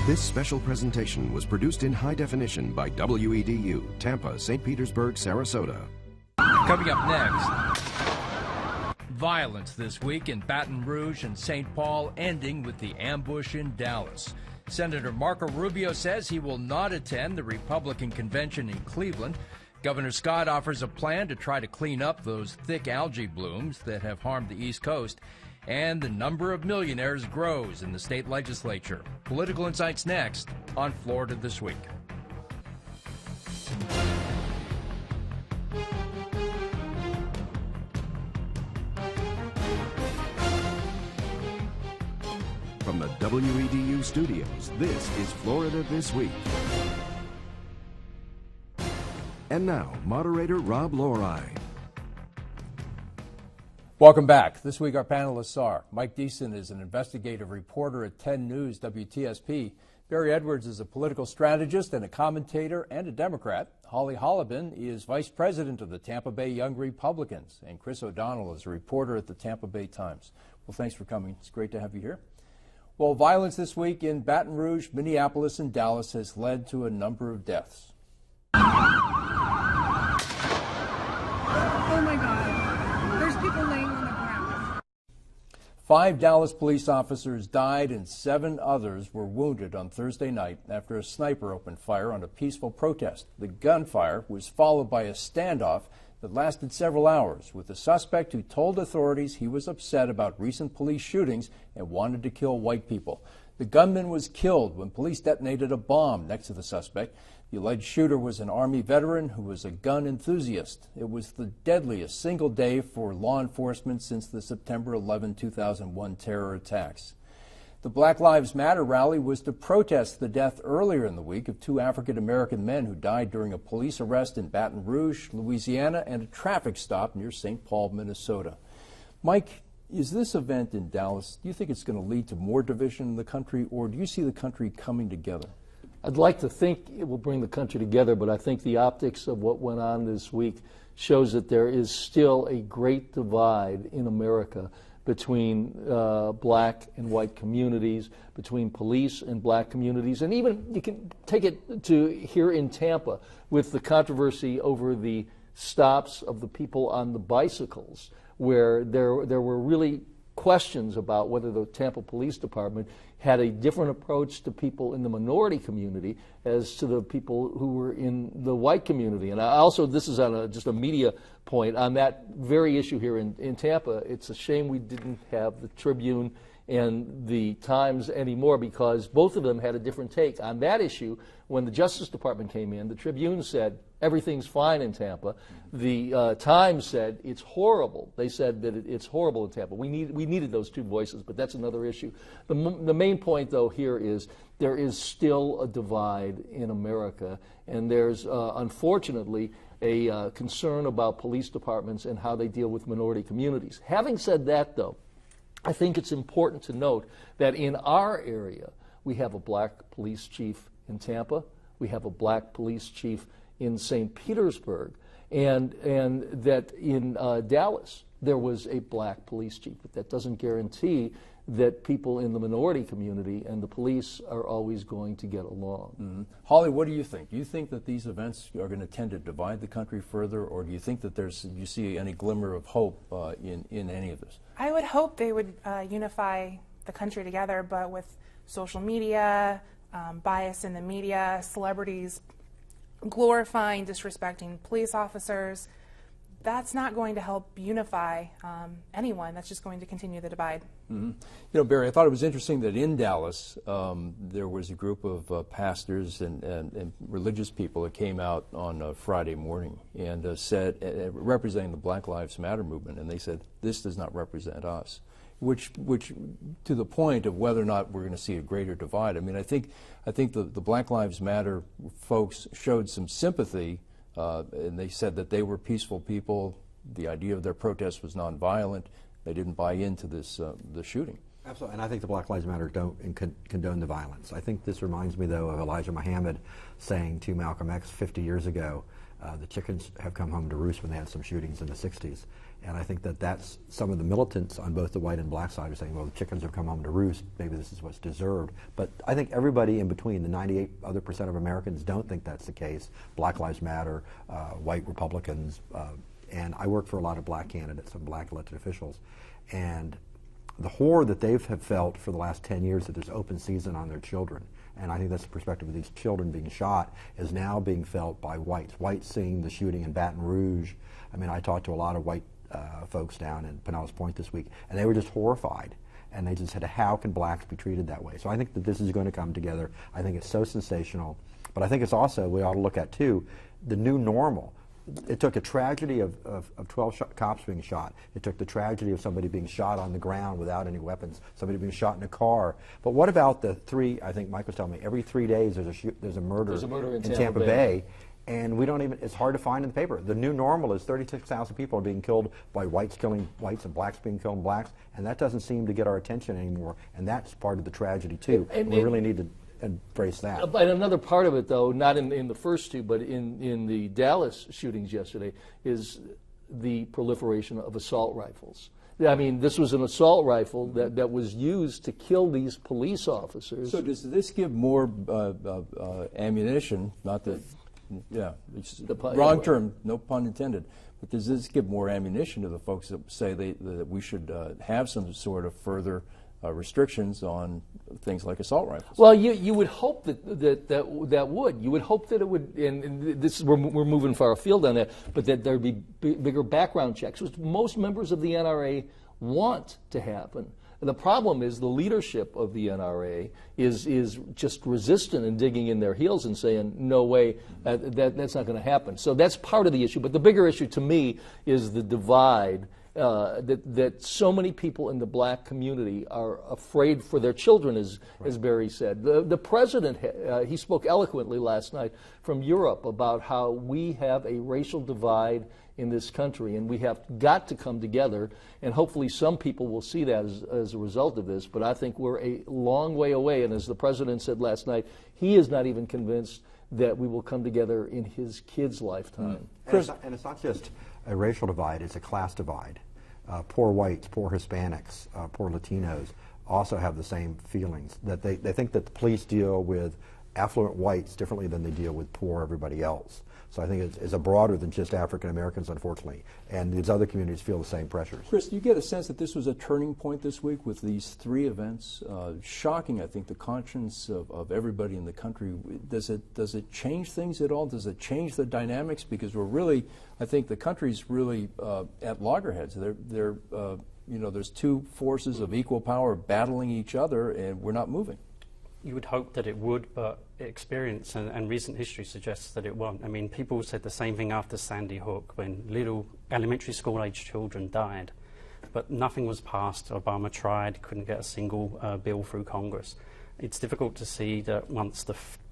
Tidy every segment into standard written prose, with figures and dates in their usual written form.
This special presentation was produced in high definition by WEDU, Tampa, St. Petersburg, Sarasota. Coming up next, violence this week in Baton Rouge and St. Paul, ending with the ambush in Dallas. Senator Marco Rubio says he will not attend the Republican convention in Cleveland. Governor Scott offers a plan to try to clean up those thick algae blooms that have harmed the East Coast. And the number of millionaires grows in the state legislature. Political Insights next on Florida This Week. From the WEDU studios, this is Florida This Week. And now, moderator Rob Lorai. Welcome back. This week our panelists are Mike Deason is an investigative reporter at 10 News WTSP. Barry Edwards is a political strategist and a commentator and a Democrat. Holly Holleben is vice president of the Tampa Bay Young Republicans. And Chris O'Donnell is a reporter at the Tampa Bay Times. Well, thanks for coming. It's great to have you here. Well, violence this week in Baton Rouge, Minneapolis, and Dallas has led to a number of deaths. Oh my God. There's people laying on the ground. 5 Dallas police officers died and 7 others were wounded on Thursday night after a sniper opened fire on a peaceful protest. The gunfire was followed by a standoff that lasted several hours with a suspect who told authorities he was upset about recent police shootings and wanted to kill white people. The gunman was killed when police detonated a bomb next to the suspect. The alleged shooter was an Army veteran who was a gun enthusiast. It was the deadliest single day for law enforcement since the September 11, 2001 terror attacks. The Black Lives Matter rally was to protest the death earlier in the week of 2 African-American men who died during a police arrest in Baton Rouge, Louisiana, and a traffic stop near St. Paul, Minnesota. Mike, is this event in Dallas, do you think it's going to lead to more division in the country, or do you see the country coming together? I'd like to think it will bring the country together, but I think the optics of what went on this week shows that there is still a great divide in America between black and white communities, between police and black communities, and even you can take it to here in Tampa with the controversy over the stops of the people on the bicycles, where there were really questions about whether the Tampa Police Department had a different approach to people in the minority community as to the people who were in the white community. And I also, this is on just a media point, on that very issue here in Tampa, it's a shame we didn't have the Tribune and the Times anymore, because both of them had a different take. On that issue, when the Justice Department came in, the Tribune said everything's fine in Tampa. The Times said it's horrible. They said that it's horrible in Tampa. We needed those 2 voices, but that's another issue. The main point, though, here is there is still a divide in America, and there's unfortunately a concern about police departments and how they deal with minority communities. Having said that, though, I think it's important to note that in our area, we have a black police chief in Tampa, we have a black police chief in St. Petersburg, and that in Dallas there was a black police chief. But that doesn't guarantee that people in the minority community and the police are always going to get along. Mm-hmm. Holly, what do you think? Do you think that these events are going to tend to divide the country further, or do you think that you see any glimmer of hope in any of this? I would hope they would unify the country together, but with social media, bias in the media, celebrities glorifying, disrespecting police officers, that's not going to help unify anyone. That's just going to continue the divide. Mm-hmm. You know, Barry, I thought it was interesting that in Dallas there was a group of pastors and religious people that came out on Friday morning and said, representing the Black Lives Matter movement, and they said, this does not represent us. Which to the point of whether or not we're going to see a greater divide. I mean, I think the Black Lives Matter folks showed some sympathy, and they said that they were peaceful people. The idea of their protest was nonviolent. They didn't buy into this the shooting. Absolutely, and I think the Black Lives Matter don't condone the violence. I think this reminds me, though, of Elijah Muhammad saying to Malcolm X 50 years ago, The chickens have come home to roost when they had some shootings in the 60s. And I think that that's some of the militants on both the white and black side are saying, well, the chickens have come home to roost. Maybe this is what's deserved. But I think everybody in between, the 98% of Americans don't think that's the case. Black Lives Matter, white Republicans, and I work for a lot of black candidates and black elected officials. And the horror that they've felt for the last 10 years that there's open season on their children. And I think that's the perspective of these children being shot is now being felt by whites. Whites seeing the shooting in Baton Rouge. I mean, I talked to a lot of white folks down in Pinellas Point this week, and they were just horrified. And they just said, how can blacks be treated that way? So I think that this is going to come together. I think it's so sensational. But I think it's also, we ought to look at, too, the new normal. It took a tragedy of 12 cops being shot. It took the tragedy of somebody being shot on the ground without any weapons, somebody being shot in a car. But what about the three, I think Mike was telling me, every 3 days there's a murder in Tampa Bay. And we don't even, it's hard to find in the paper. The new normal is 36,000 people are being killed by whites killing whites and blacks being killed by blacks, and that doesn't seem to get our attention anymore. And that's part of the tragedy, too. And we really need to embrace that. And another part of it, though, not in the first two, but in the Dallas shootings yesterday, is the proliferation of assault rifles. I mean, this was an assault rifle that was used to kill these police officers. So does this give more ammunition, not that... Yeah, it's wrong term, no pun intended. But does this give more ammunition to the folks that say that we should have some sort of further restrictions on things like assault rifles? Well, you would hope that would. You would hope that it would, and this we're moving far afield on that, but that there'd be bigger background checks, which most members of the NRA want to happen. And the problem is the leadership of the NRA is just resistant and digging in their heels and saying, no way, that's not going to happen. So that's part of the issue. But the bigger issue to me is the divide that so many people in the black community are afraid for their children, as Barry said. The president, he spoke eloquently last night from Europe about how we have a racial divide in this country, and we have got to come together, and hopefully some people will see that as a result of this, but I think we're a long way away, and as the president said last night, he is not even convinced that we will come together in his kid's lifetime. And it's not just a racial divide, it's a class divide. Poor whites, poor Hispanics, poor Latinos also have the same feelings, that they think that the police deal with affluent whites differently than they deal with poor everybody else. So I think it's a broader than just African Americans, unfortunately, and these other communities feel the same pressures. Chris, do you get a sense that this was a turning point this week with these three events? Shocking, I think, the conscience of everybody in the country. Does it change things at all? Does it change the dynamics? Because we're really, I think the country's really at loggerheads. There's two forces of equal power battling each other, and we're not moving. You would hope that it would, but experience and recent history suggests that it won't. I mean, people said the same thing after Sandy Hook when little elementary school-age children died, but nothing was passed. Obama tried, couldn't get a single bill through Congress. It's difficult to see that once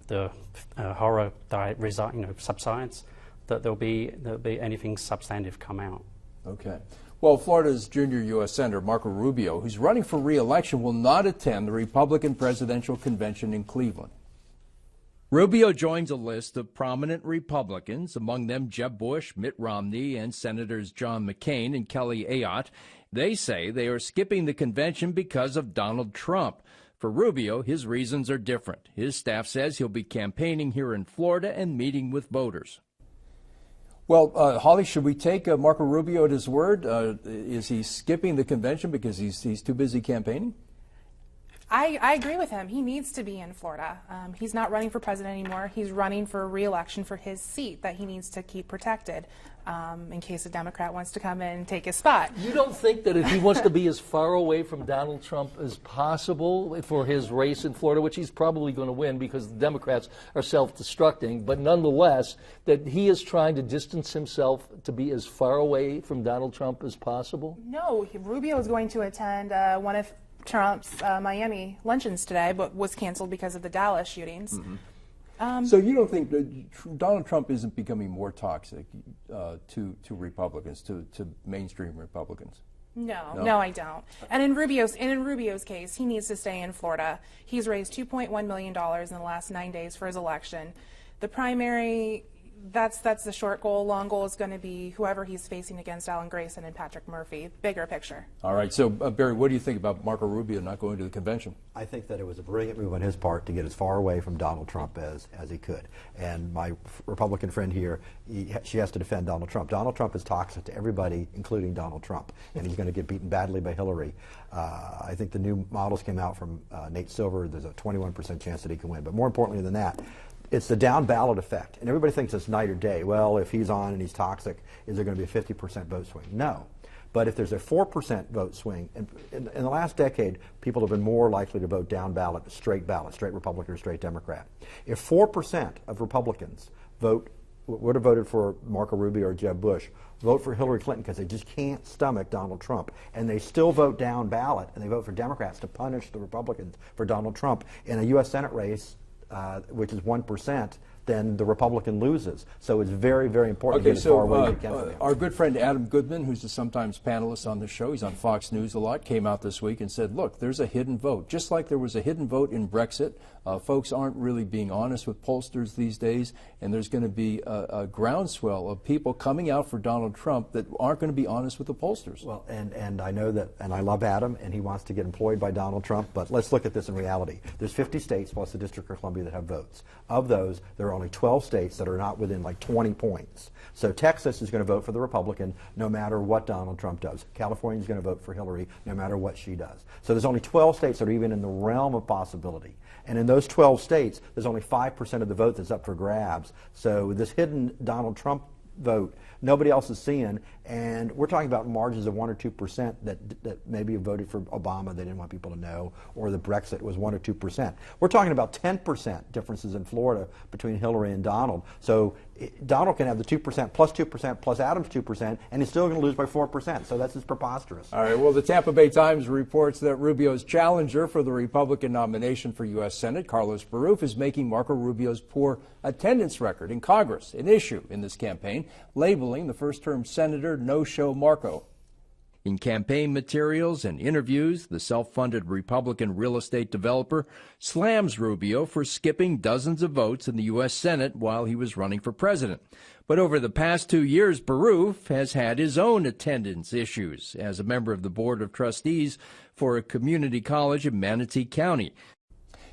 the horror subsides, that there'll be anything substantive come out. Okay. Well, Florida's junior U.S. Senator Marco Rubio, who's running for re-election, will not attend the Republican presidential convention in Cleveland. Rubio joins a list of prominent Republicans, among them Jeb Bush, Mitt Romney, and Senators John McCain and Kelly Ayotte. They say they are skipping the convention because of Donald Trump. For Rubio, his reasons are different. His staff says he'll be campaigning here in Florida and meeting with voters. Well, Holly, should we take Marco Rubio at his word? Is he skipping the convention because he's too busy campaigning? I agree with him. He needs to be in Florida. He's not running for president anymore. He's running for re-election for his seat that he needs to keep protected in case a Democrat wants to come in and take his spot. You don't think that if he wants to be as far away from Donald Trump as possible for his race in Florida, which he's probably going to win because the Democrats are self-destructing, but nonetheless, that he is trying to distance himself to be as far away from Donald Trump as possible? No, Rubio is going to attend one of Trump's Miami luncheons today, but was canceled because of the Dallas shootings. Mm-hmm. So you don't think that Donald Trump isn't becoming more toxic to Republicans, to mainstream Republicans? No, I don't. And in Rubio's case, he needs to stay in Florida. He's raised $2.1 million in the last 9 days for his election. The primary That's the short goal. Long goal is going to be whoever he's facing against Alan Grayson and Patrick Murphy. Bigger picture. All right. So, Barry, what do you think about Marco Rubio not going to the convention? I think that it was a brilliant move on his part to get as far away from Donald Trump as he could. And my Republican friend here, she has to defend Donald Trump. Donald Trump is toxic to everybody, including Donald Trump, and he's going to get beaten badly by Hillary. I think the new models came out from Nate Silver. There's a 21% chance that he can win. But more importantly than that, it's the down ballot effect. And everybody thinks it's night or day. Well, if he's on and he's toxic, is there going to be a 50% vote swing? No. But if there's a 4% vote swing, and in the last decade, people have been more likely to vote down ballot, straight Republican or straight Democrat. If 4% of Republicans would have voted for Marco Rubio or Jeb Bush, vote for Hillary Clinton because they just can't stomach Donald Trump, and they still vote down ballot, and they vote for Democrats to punish the Republicans for Donald Trump in a U.S. Senate race, which is 1%, then the Republican loses. So it's very, very important to get as far away as you can from him. Our good friend Adam Goodman, who's a sometimes panelist on the show, he's on Fox News a lot, came out this week and said, look, there's a hidden vote. Just like there was a hidden vote in Brexit, folks aren't really being honest with pollsters these days, and there's going to be a groundswell of people coming out for Donald Trump that aren't going to be honest with the pollsters. Well, and I know that, and I love Adam, and he wants to get employed by Donald Trump, but let's look at this in reality. There's 50 states plus the District of Columbia that have votes. Of those, there are only 12 states that are not within like 20 points. So Texas is going to vote for the Republican no matter what Donald Trump does. California is going to vote for Hillary no matter what she does. So there's only 12 states that are even in the realm of possibility. And in those 12 states, there's only 5% of the vote that's up for grabs. So this hidden Donald Trump vote, nobody else is seeing, and we're talking about margins of 1 or 2% that maybe have voted for Obama, they didn't want people to know, or the Brexit was 1 or 2%. We're talking about 10% differences in Florida between Hillary and Donald. So Donald can have the 2% plus Adams 2%, and he's still going to lose by 4%. So that's just preposterous. All right. Well, the Tampa Bay Times reports that Rubio's challenger for the Republican nomination for U.S. Senate, Carlos Baruf, is making Marco Rubio's poor attendance record in Congress an issue in this campaign, labeling the first-term senator no-show Marco. In campaign materials and interviews, the self-funded Republican real estate developer slams Rubio for skipping dozens of votes in the U.S. Senate while he was running for president. But over the past 2 years, Baruf has had his own attendance issues as a member of the Board of Trustees for a community college in Manatee County.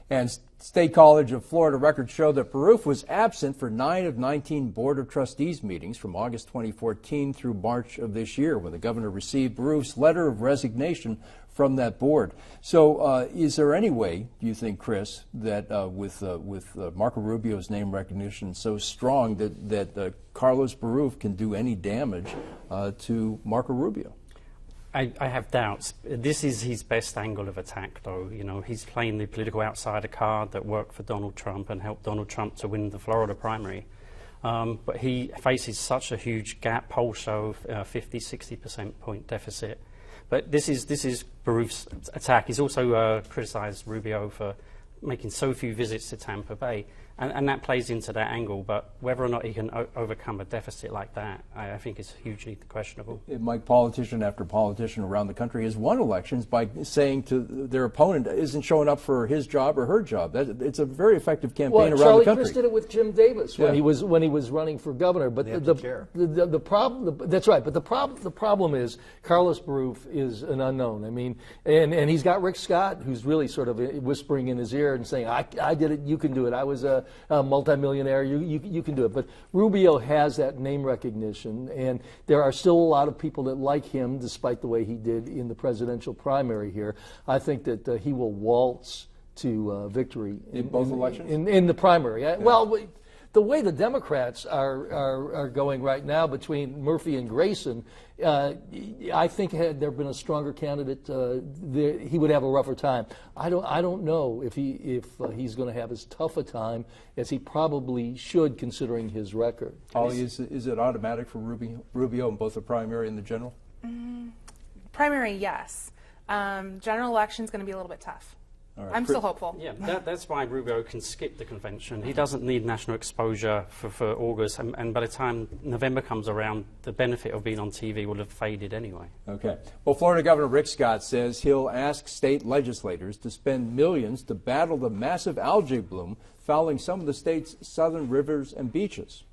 And State College of Florida records show that Baruf was absent for 9 of 19 Board of Trustees meetings from August 2014 through March of this year, when the governor received Baruf's letter of resignation from that board. So is there any way, do you think, Chris, that with Marco Rubio's name recognition so strong that Carlos Baruf can do any damage to Marco Rubio? I have doubts. This is his best angle of attack, though. You know, he's playing the political outsider card that worked for Donald Trump and helped Donald Trump to win the Florida primary. But he faces such a huge gap, poll show, 50-60% point deficit. But this is Baruf's attack. He's also criticized Rubio for making so few visits to Tampa Bay. And that plays into that angle, but whether or not he can overcome a deficit like that, I think is hugely questionable. Mike, politician after politician around the country has won elections by saying to their opponent isn't showing up for his job or her job. It's a very effective campaign around Charlie the country. Crist did it with Jim Davis when he was running for governor. But the problem, that's right. But the problem is Carlos Baruf is an unknown. I mean, and he's got Rick Scott, who's really sort of whispering in his ear and saying, I did it, you can do it. I was a multimillionaire, you can do it. But Rubio has that name recognition, and there are still a lot of people that like him, despite the way he did in the presidential primary here. I think that he will waltz to victory in both elections? In the primary. Yeah. Well, the way the Democrats are going right now between Murphy and Grayson, I think had there been a stronger candidate, he would have a rougher time. I don't know if he's going to have as tough a time as he probably should, considering his record. Holly, is it automatic for Rubio in both the primary and the general? Primary, yes. General election is going to be a little bit tough. All right. I'm still hopeful. Yeah, that's why Rubio can skip the convention. He doesn't need national exposure for August, and by the time November comes around, the benefit of being on TV will have faded anyway. Okay. Well, Florida Governor Rick Scott says he'll ask state legislators to spend millions to battle the massive algae bloom fouling some of the state's southern rivers and beaches.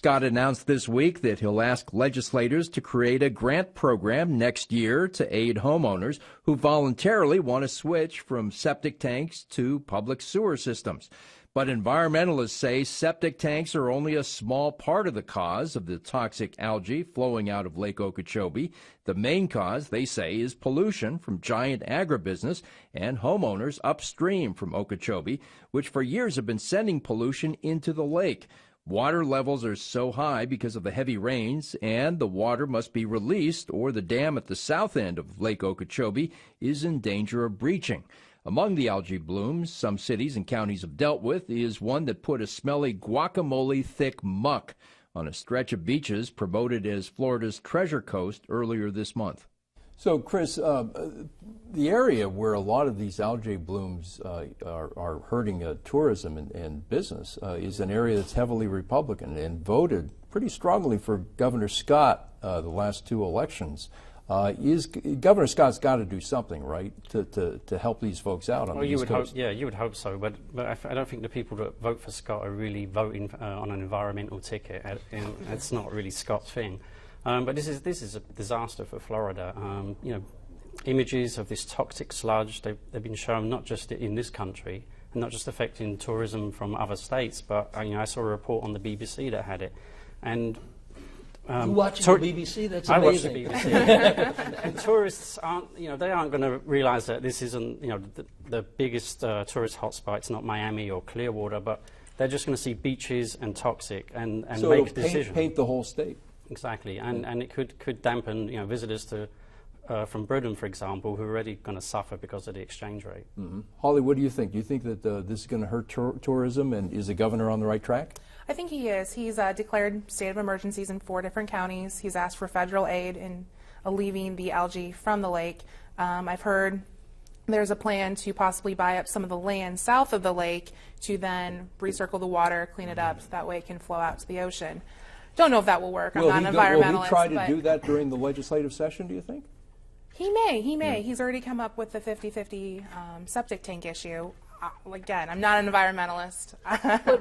Scott announced this week that he'll ask legislators to create a grant program next year to aid homeowners who voluntarily want to switch from septic tanks to public sewer systems. But environmentalists say septic tanks are only a small part of the cause of the toxic algae flowing out of Lake Okeechobee. The main cause, they say, is pollution from giant agribusiness and homeowners upstream from Okeechobee, which for years have been sending pollution into the lake. Water levels are so high because of the heavy rains, and the water must be released or the dam at the south end of Lake Okeechobee is in danger of breaching. Among the algae blooms some cities and counties have dealt with is one that put a smelly guacamole-thick muck on a stretch of beaches promoted as Florida's Treasure Coast earlier this month. So, Chris, the area where a lot of these algae blooms are hurting tourism and business is an area that's heavily Republican and voted pretty strongly for Governor Scott the last two elections. Governor Scott's got to do something, right, to help these folks out on the East Coast? You would hope so, but I don't think the people that vote for Scott are really voting on an environmental ticket. It's not really Scott's thing. But this is a disaster for Florida. Images of this toxic sludge, they've been shown not just in this country, and not just affecting tourism from other states, but I saw a report on the BBC that had it. And you watching the BBC? That's amazing. I watch the BBC. And tourists aren't, they aren't going to realize that this isn't, the biggest tourist hotspot. It's not Miami or Clearwater, but they're just going to see beaches and toxic and so make decisions. Paint the whole state. Exactly, and it could dampen, visitors from Britain, for example, who are already going to suffer because of the exchange rate. Mm-hmm. Holly, what do you think? Do you think that this is going to hurt tourism, and is the governor on the right track? I think he is. He's declared state of emergencies in 4 different counties. He's asked for federal aid in alleviating the algae from the lake. I've heard there's a plan to possibly buy up some of the land south of the lake to then recircle the water, clean it up, so that way it can flow out to the ocean. Don't know if that will work. I'm not an environmentalist. Will he try to do that during the legislative session, do you think? He may. Yeah. He's already come up with the 50-50 septic tank issue. Again, I'm not an environmentalist.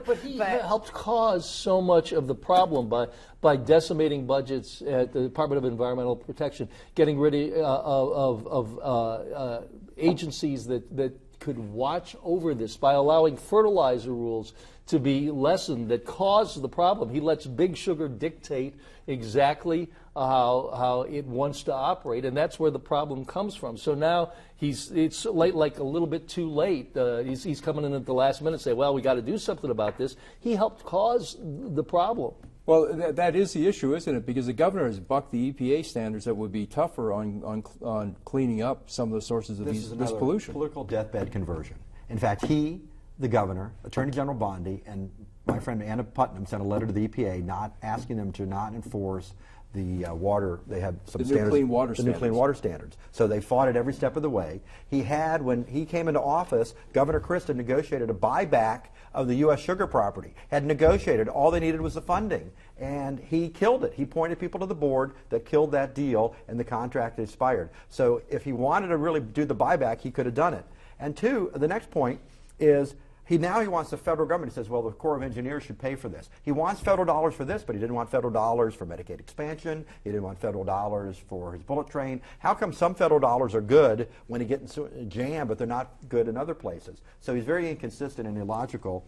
but he helped cause so much of the problem by decimating budgets at the Department of Environmental Protection, getting rid of agencies that could watch over this, by allowing fertilizer rules to be lessened that cause the problem. He lets Big Sugar dictate exactly how it wants to operate, and that's where the problem comes from. So now it's late, like a little bit too late. He's coming in at the last minute and say, well, we got to do something about this. He helped cause the problem. Well, that is the issue, isn't it? Because the governor has bucked the EPA standards that would be tougher on cleaning up some of the sources of this pollution. Political deathbed conversion. In fact, the governor, Attorney General Bondi, and my friend Anna Putnam sent a letter to the EPA not asking them to not enforce the water. They have some standards, new clean water standards. So they fought it every step of the way. When he came into office, Governor Christie negotiated a buyback of the U.S. sugar property. Had negotiated. All they needed was the funding, and he killed it. He pointed people to the board that killed that deal, and the contract expired. So if he wanted to really do the buyback, he could have done it. And two, the next point is, he wants the federal government. He says, well, the Corps of Engineers should pay for this. He wants federal dollars for this, but he didn't want federal dollars for Medicaid expansion. He didn't want federal dollars for his bullet train. How come some federal dollars are good when he gets jammed, but they're not good in other places? So he's very inconsistent and illogical.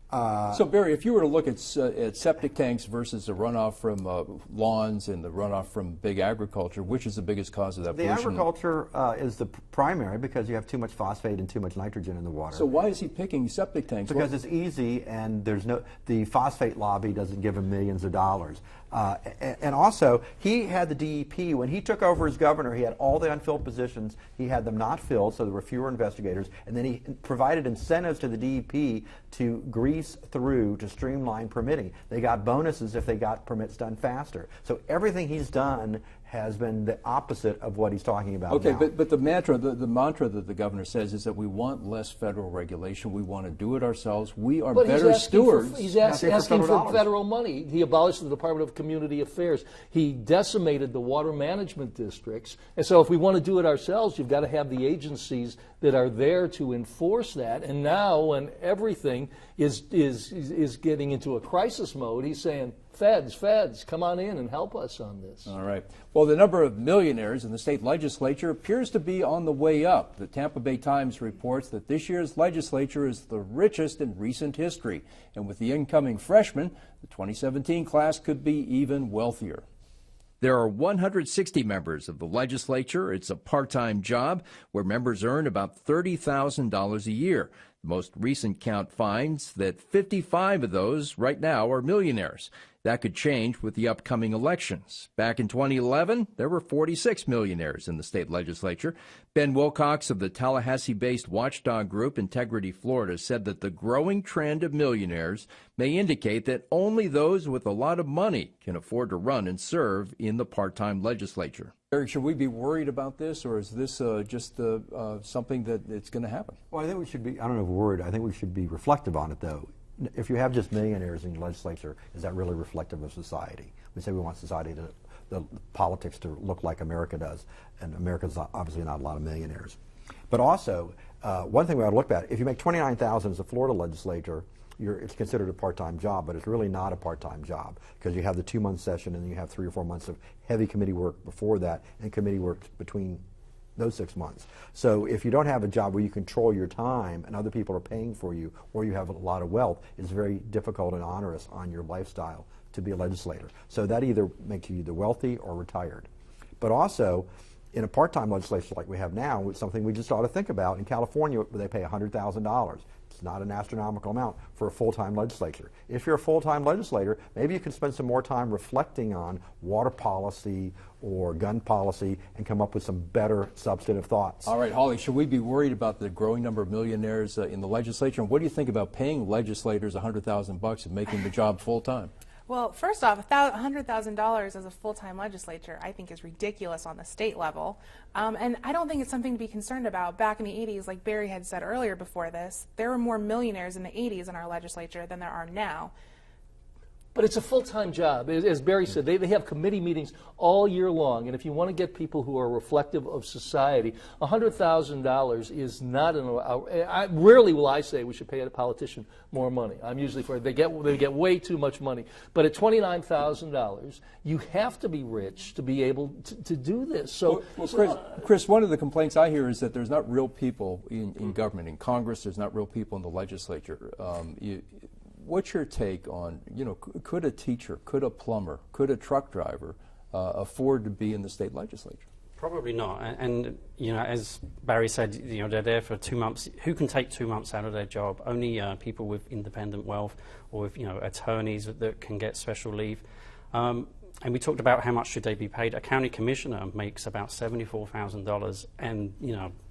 So, Barry, if you were to look at septic tanks versus the runoff from lawns and the runoff from big agriculture, which is the biggest cause of that pollution? The agriculture is the primary, because you have too much phosphate and too much nitrogen in the water. So why is he picking septic tanks? Because it's easy, and the phosphate lobby doesn't give him millions of dollars. And also, he had the DEP. When he took over as governor, he had all the unfilled positions. He had them not filled, so there were fewer investigators. And then he provided incentives to the DEP to grease through, to streamline permitting. They got bonuses if they got permits done faster. So everything he's done has been the opposite of what he's talking about now. Okay, but the mantra that the governor says is that we want less federal regulation. We want to do it ourselves. We are better stewards. He's asking for federal money. He abolished the Department of Community Affairs. He decimated the water management districts. And so if we want to do it ourselves, you've got to have the agencies that are there to enforce that. And now, when everything is getting into a crisis mode, he's saying, Feds, come on in and help us on this. All right. Well, the number of millionaires in the state legislature appears to be on the way up. The Tampa Bay Times reports that this year's legislature is the richest in recent history. And with the incoming freshmen, the 2017 class could be even wealthier. There are 160 members of the legislature. It's a part-time job where members earn about $30,000 a year. The most recent count finds that 55 of those right now are millionaires. That could change with the upcoming elections. Back in 2011, there were 46 millionaires in the state legislature. Ben Wilcox of the Tallahassee-based watchdog group Integrity Florida said that the growing trend of millionaires may indicate that only those with a lot of money can afford to run and serve in the part-time legislature. Eric, should we be worried about this, or is this just something that it's going to happen? Well, I think we should be, I don't know if worried, I think we should be reflective on it, though. If you have just millionaires in the legislature, is that really reflective of society? We say we want society to, the politics to look like America does, and America's obviously not a lot of millionaires. But also, one thing we ought to look at, if you make $29,000 as a Florida legislator, it's considered a part-time job, but it's really not a part-time job because you have the 2-month session and then you have 3 or 4 months of heavy committee work before that and committee work between those 6 months. So if you don't have a job where you control your time and other people are paying for you, or you have a lot of wealth, it's very difficult and onerous on your lifestyle to be a legislator. So that either makes you either wealthy or retired. But also, in a part-time legislature like we have now, it's something we just ought to think about. In California, they pay $100,000. It's not an astronomical amount for a full-time legislature. If you're a full-time legislator, maybe you can spend some more time reflecting on water policy or gun policy and come up with some better substantive thoughts. All right, Holly, should we be worried about the growing number of millionaires in the legislature? And what do you think about paying legislators $100,000 and making the job full-time? Well, first off, $100,000 as a full-time legislature I think is ridiculous on the state level. And I don't think it's something to be concerned about. Back in the 80s, like Barry had said earlier before this, there were more millionaires in the 80s in our legislature than there are now. But it's a full-time job. As Barry said, they have committee meetings all year long, and if you want to get people who are reflective of society, $100,000 is not rarely will I say we should pay a politician more money. I'm usually for it. They get way too much money. But at $29,000, you have to be rich to be able to do this. So, Chris, one of the complaints I hear is that there's not real people in government. In Congress, there's not real people in the legislature. What's your take on, could a teacher, could a plumber, could a truck driver afford to be in the state legislature? Probably not. And as Barry said, they're there for 2 months. Who can take 2 months out of their job? Only people with independent wealth or with, attorneys that can get special leave. And we talked about how much should they be paid. A county commissioner makes about $74,000, and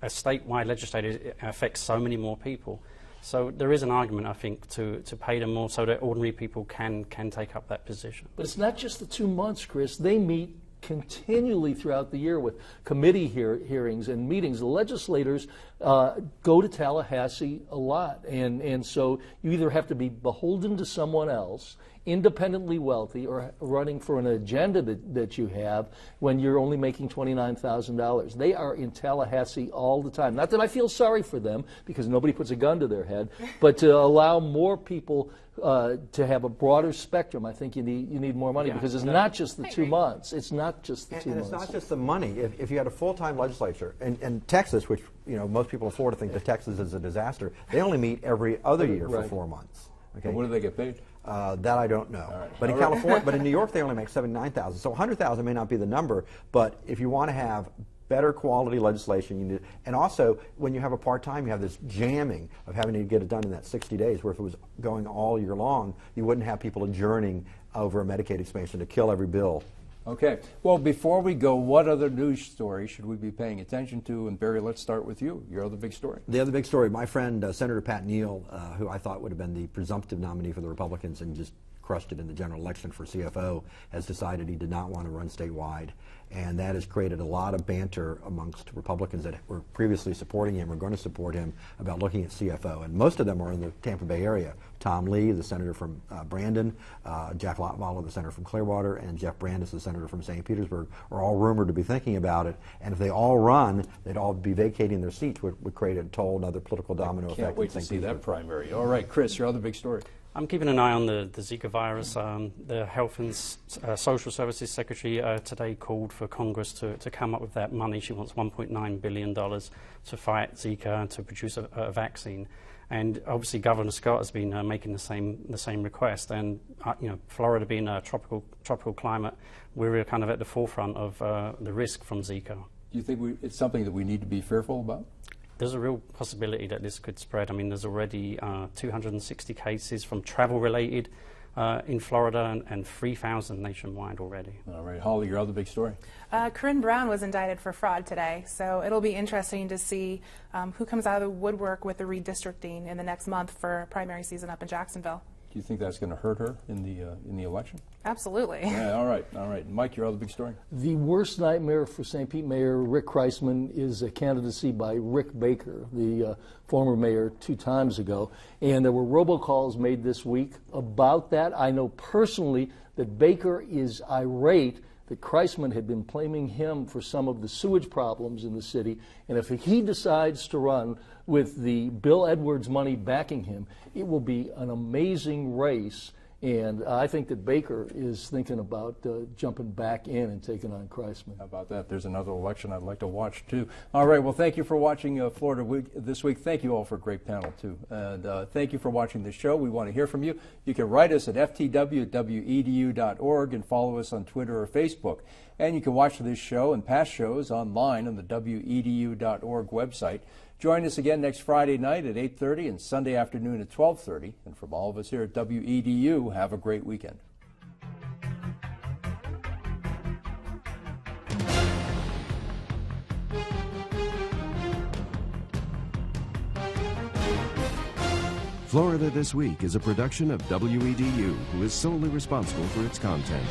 a statewide legislator affects so many more people. So there is an argument, I think, to pay them more so that ordinary people can take up that position. But it's not just the 2 months, Chris. They meet continually throughout the year with committee hearings and meetings. The legislators go to Tallahassee a lot, and so you either have to be beholden to someone else, independently wealthy, or running for an agenda that you have when you're only making $29,000. They are in Tallahassee all the time. Not that I feel sorry for them, because nobody puts a gun to their head, but to allow more people to have a broader spectrum, I think you need more money, because it's not just the 2 months. It's not just the 2 months. And it's not just the money. If you had a full-time legislature, and Texas, which most people in Florida think that Texas is a disaster, they only meet every other year for 4 months. Okay. And what do they get paid? That I don't know. Right. But in California, but in New York, they only make $79,000. So $100,000 may not be the number, but if you want to have better quality legislation, you need, and also when you have a part-time, you have this jamming of having to get it done in that 60 days, where if it was going all year long, you wouldn't have people adjourning over a Medicaid expansion to kill every bill. Okay. Well, before we go, what other news story should we be paying attention to? And Barry, let's start with you. Your other big story. The other big story, my friend Senator Pat Neal, who I thought would have been the presumptive nominee for the Republicans and just crushed it in the general election for CFO, has decided he did not want to run statewide. And that has created a lot of banter amongst Republicans that were previously supporting him or going to support him about looking at CFO. And most of them are in the Tampa Bay area. Tom Lee, the senator from Brandon, Jack Lottweiler, the senator from Clearwater, and Jeff Brandes, the senator from St. Petersburg, are all rumored to be thinking about it. And if they all run, they'd all be vacating their seats, would create a whole another political domino effect. Can't wait to see that primary. All right, Chris, your other big story. I'm keeping an eye on the Zika virus. The Health and Social Services Secretary today called for Congress to come up with that money. She wants $1.9 billion to fight Zika and to produce a vaccine. And obviously, Governor Scott has been making the same request. And Florida being a tropical climate, we're kind of at the forefront of the risk from Zika. Do you think it's something that we need to be fearful about? There's a real possibility that this could spread. I mean, there's already 260 cases from travel-related in Florida and 3,000 nationwide already. All right, Holly, your other big story. Corinne Brown was indicted for fraud today, so it'll be interesting to see who comes out of the woodwork with the redistricting in the next month for primary season up in Jacksonville. Do you think that's going to hurt her in the election? Absolutely. Yeah, all right. Mike, your other big story. The worst nightmare for St. Pete Mayor Rick Kreisman is a candidacy by Rick Baker, the former mayor 2 times ago. And there were robocalls made this week about that. I know personally that Baker is irate that Kreisman had been blaming him for some of the sewage problems in the city. And if he decides to run with the Bill Edwards money backing him, it will be an amazing race. And I think that Baker is thinking about jumping back in and taking on Kreisman. How about that? There's another election I'd like to watch, too. All right, well, thank you for watching Florida Week this week. Thank you all for a great panel, too. And thank you for watching the show. We want to hear from you. You can write us at ftw@wedu.org and follow us on Twitter or Facebook. And you can watch this show and past shows online on the wedu.org website. Join us again next Friday night at 8:30 and Sunday afternoon at 12:30. And from all of us here at WEDU, have a great weekend. Florida This Week is a production of WEDU, who is solely responsible for its content.